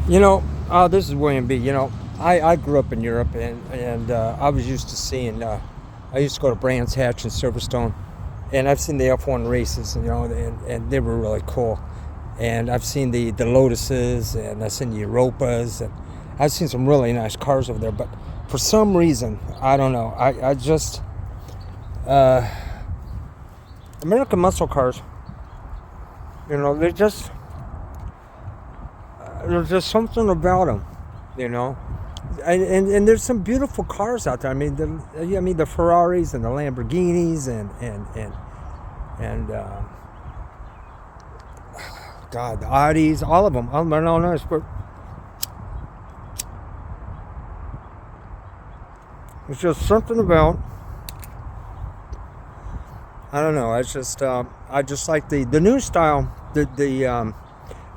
This is William B. I grew up in Europe, and I was used to seeing. I used to go to Brands Hatch and Silverstone, and I've seen the F1 races, and they were really cool. And I've seen the Lotuses, and I've seen the Europas, and I've seen some really nice cars over there. But for some reason, I don't know. I just uh, American muscle cars. There's just something about them, you know. And there's some beautiful cars out there. I mean the Ferraris and the Lamborghinis and God, the Audis, all of them. All of them are all nice, but it's just something about. I don't know. It's just I just like the new style, the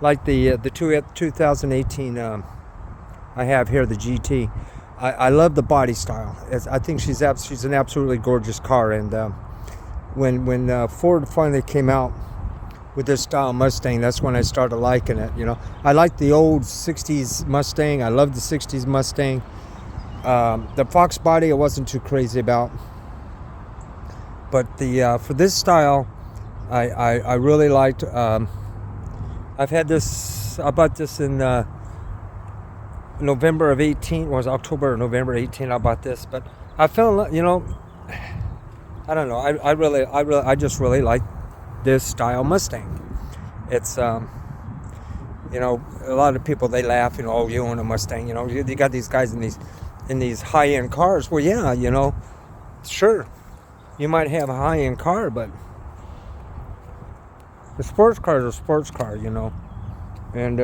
like the 2018 I have here, the GT. I love the body style. I think she's an absolutely gorgeous car. And when Ford finally came out with this style Mustang, that's when I started liking it. I liked the old '60s Mustang. I loved the '60s Mustang. The Fox body I wasn't too crazy about, but the for this style, I really liked. I've had this. I bought this in November of 18. Was October or November 18? I bought this, but I fell in I don't know. I just really like this style Mustang. It's a lot of people, they laugh. Oh, you own a Mustang. You got these guys in these high end cars. Well, yeah, sure, you might have a high end car, but the sports car is a sports car. And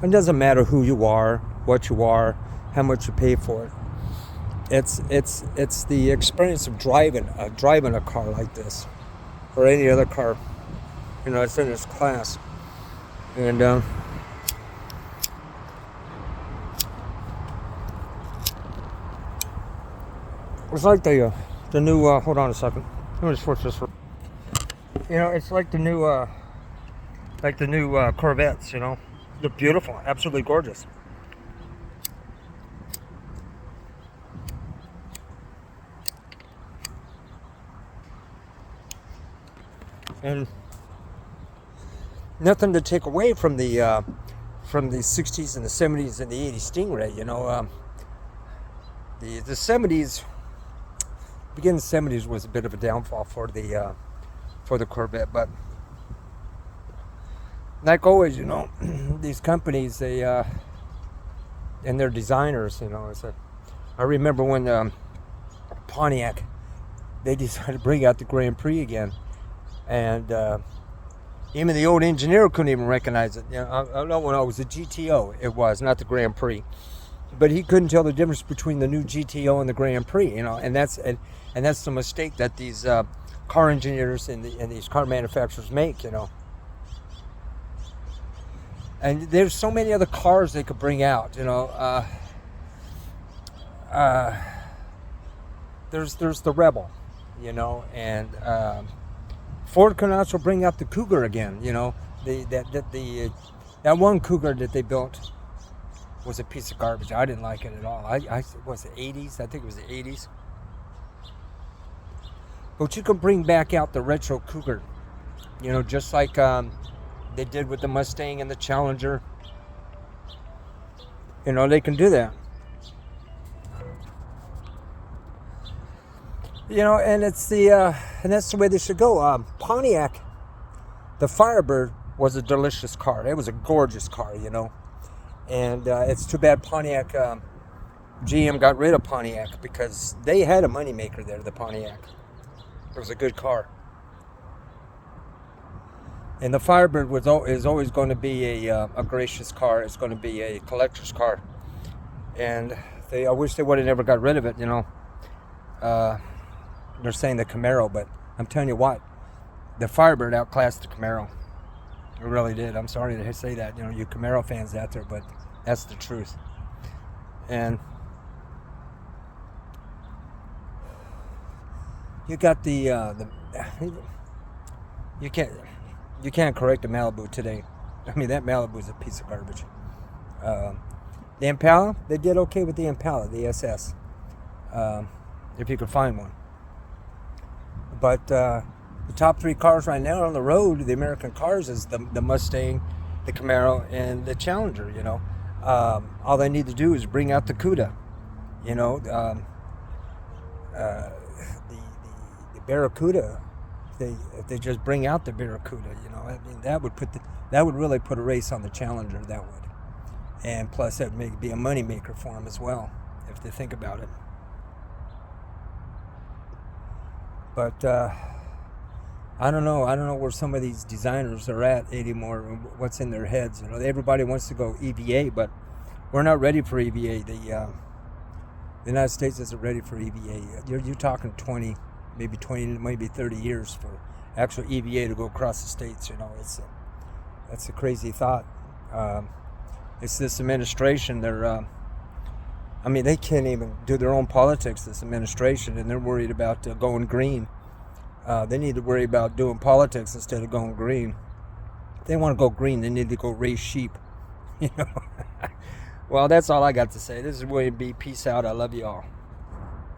it doesn't matter who you are, what you are, how much you pay for it. It's the experience of driving a car like this, or any other car. It's in its class. And it's like the new. Hold on a second. Let me switch this. It's like the new Corvettes. They're beautiful, absolutely gorgeous. And nothing to take away from the '60s and the '70s and the '80s Stingray. The '70s, beginning '70s was a bit of a downfall for the Corvette, but like always, these companies, they and their designers, I remember when Pontiac, they decided to bring out the Grand Prix again, and even the old engineer couldn't even recognize it. I know when it was the GTO, it was not the Grand Prix, but he couldn't tell the difference between the new GTO and the Grand Prix. And that's the mistake that these car engineers and these car manufacturers make. And there's so many other cars they could bring out. There's the Rebel, and Ford can also bring out the Cougar again. That one Cougar that they built was a piece of garbage. I didn't like it at all. I was the '80s. I think it was the '80s. But you can bring back out the retro Cougar, just like they did with the Mustang and the Challenger. They can do that. And and that's the way they should go. Pontiac, the Firebird, was a delicious car. It was a gorgeous car. And it's too bad Pontiac, GM got rid of Pontiac, because they had a moneymaker there, the Pontiac. It was a good car. And the Firebird is always going to be a gracious car. It's going to be a collector's car. And I wish they would have never got rid of it. They're saying the Camaro, but I'm telling you what, the Firebird outclassed the Camaro. It really did. I'm sorry to say that, you Camaro fans out there, but that's the truth. And you got you can't correct the Malibu today. I mean, that Malibu's a piece of garbage. The Impala, they did okay with the Impala, the SS, if you could find one. But the top 3 cars right now on the road, the American cars, is the Mustang, the Camaro, and the Challenger. All they need to do is bring out the Cuda. The Barracuda. If they just bring out the Barracuda, I mean, that would really put a race on the Challenger. That would. And plus, that would be a money maker for them as well, if they think about it. But I don't know. I don't know where some of these designers are at anymore. What's in their heads? Everybody wants to go EVA, but we're not ready for EVA. The United States isn't ready for EVA. You're talking 20, maybe 30 years for actual EVA to go across the states. That's a crazy thought. It's this administration. They can't even do their own politics, this administration, and they're worried about going green. They need to worry about doing politics instead of going green. If they want to go green, they need to go raise sheep. Well, that's all I got to say. This is William B. Peace out. I love you all.